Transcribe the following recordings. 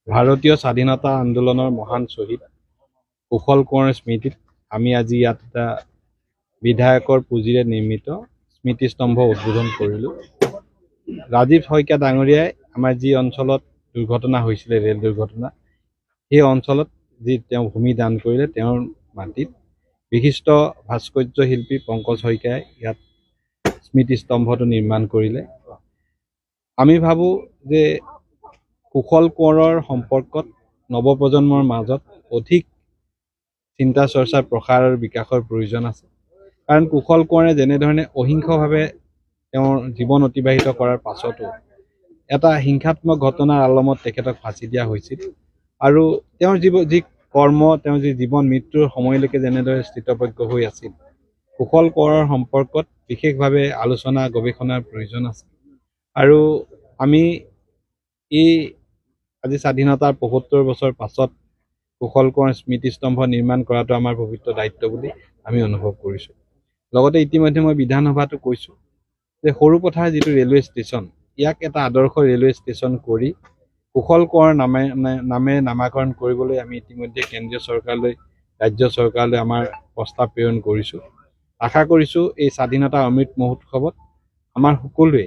ভাৰতীয় স্বাধীনতা আন্দোলনৰ মহান শ্বহীদ কুশল কোঁৱৰৰ স্মৃতিত আমি আজি ইয়াত এটা বিধায়কৰ পুঁজিৰে নিৰ্মিত স্মৃতিস্তম্ভ উদ্বোধন কৰিলোঁ। ৰাজীৱ শইকীয়া ডাঙৰীয়াই আমাৰ যি অঞ্চলত দুৰ্ঘটনা হৈছিলে, ৰেল দুৰ্ঘটনা, সেই অঞ্চলত যি তেওঁ ভূমি দান কৰিলে, তেওঁৰ মাটিত বিশিষ্ট ভাস্কৰ্য শিল্পী পংকজ শইকীয়াই ইয়াত স্মৃতিস্তম্ভটো নিৰ্মাণ কৰিলে। আমি ভাবোঁ যে কুশল কোঁৱৰৰ সম্পৰ্কত নৱপ্ৰজন্মৰ মাজত অধিক চিন্তা চৰ্চাৰ প্ৰসাৰ আৰু বিকাশৰ প্ৰয়োজন আছে। কাৰণ কুশল কোঁৱৰে যেনেধৰণে অহিংসভাৱে তেওঁৰ জীৱন অতিবাহিত কৰাৰ পাছতো এটা হিংসাত্মক ঘটনাৰ আলমত তেখেতক ফাঁচি দিয়া হৈছিল, আৰু তেওঁৰ যি কৰ্ম, তেওঁৰ যি জীৱন মৃত্যুৰ সময়লৈকে যেনেদৰে স্থিতপ্ৰজ্ঞ হৈ আছিল, কুশল কোঁৱৰৰ সম্পৰ্কত বিশেষভাৱে আলোচনা গৱেষণাৰ প্ৰয়োজন আছে। আৰু আমি এই আজি স্বাধীনতাৰ ৭৫ বছৰ পাছত কুশল কোঁৱৰ স্মৃতিস্তম্ভ নিৰ্মাণ কৰাটো আমাৰ পবিত্ৰ দায়িত্ব বুলি আমি অনুভৱ কৰিছোঁ। লগতে ইতিমধ্যে মই বিধানসভাতো কৈছোঁ যে সৰুপথাৰ যিটো ৰেলৱে ষ্টেচন, ইয়াক এটা আদৰ্শ ৰেলৱে ষ্টেচন কৰি কুশল কোঁৱৰ নামেৰে নামাকৰণ কৰিবলৈ আমি ইতিমধ্যে কেন্দ্ৰীয় চৰকাৰলৈ, ৰাজ্য চৰকাৰলৈ আমাৰ প্ৰস্তাৱ প্ৰেৰণ কৰিছোঁ। আশা কৰিছোঁ এই স্বাধীনতা অমৃত মহোৎসৱত আমাৰ সকলোৱে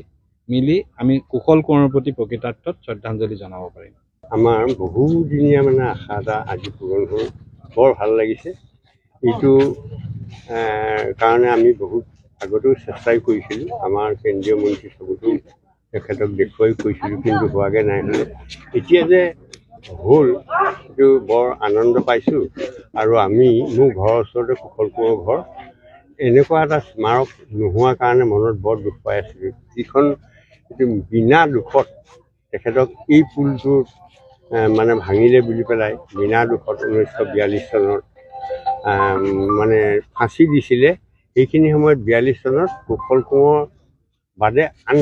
মিলি আমি কুশল কোঁৱৰৰ প্ৰতি প্ৰকৃতাৰ্থত শ্ৰদ্ধাঞ্জলি জনাব পাৰিম। আমাৰ বহুদিনীয়া আশা এটা আজি পূৰণ হ'ল, বৰ ভাল লাগিছে। এইটো কাৰণে আমি বহুত আগতেও চেষ্টাই কৰিছিলোঁ, আমাৰ কেন্দ্ৰীয় মন্ত্ৰী চবতো তেখেতক দেখুৱাই কৈছিলোঁ, কিন্তু হোৱাগৈ নাই। হ'লে এতিয়া যে হ'ল, সেইটো বৰ আনন্দ পাইছোঁ। আৰু মোৰ ঘৰৰ ওচৰতে কুশল কোঁৱৰৰ ঘৰ, এনেকুৱা এটা স্মাৰক নোহোৱাৰ কাৰণে মনত বৰ দুখ পাই আছিলোঁ। যিখন বিনা দুখত তেখেতক এই পুলটোৰ ভাঙিলে বুলি পেলাই বিনা দুখত 1942 চনত ফাঁচি দিছিলে। সেইখিনি সময়ত 42 চনত কুশল কোঁৱৰ বাদে আন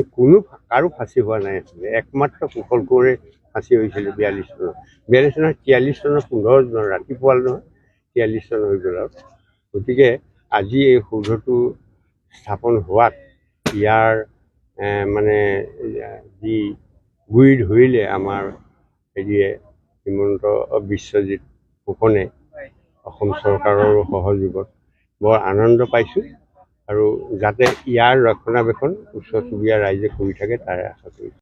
কাৰো ফাঁচি হোৱা নাই আছিলে। একমাত্ৰ কুশল কোঁৱৰে ফাঁচি হৈছিলে 42 চনত। 42 চনত 43 চনৰ 15 জনৰ ৰাতিপুৱা নহয়, 43 চন হৈ গ'ল। আৰু গতিকে আজি এই সৌধটো স্থাপন হোৱাত ইয়াৰ যি গুৰি ধৰিলে আমাৰ হিমন্ত বিশ্বজিৎ ফুকনে অসম চৰকাৰৰ সহযোগত বৰ আনন্দ পাইছোঁ। আৰু যাতে ইয়াৰ ৰক্ষণাবেক্ষণ ওচৰ চুবুৰীয়া ৰাইজে কৰি থাকে তাৰে আশা কৰিছোঁ।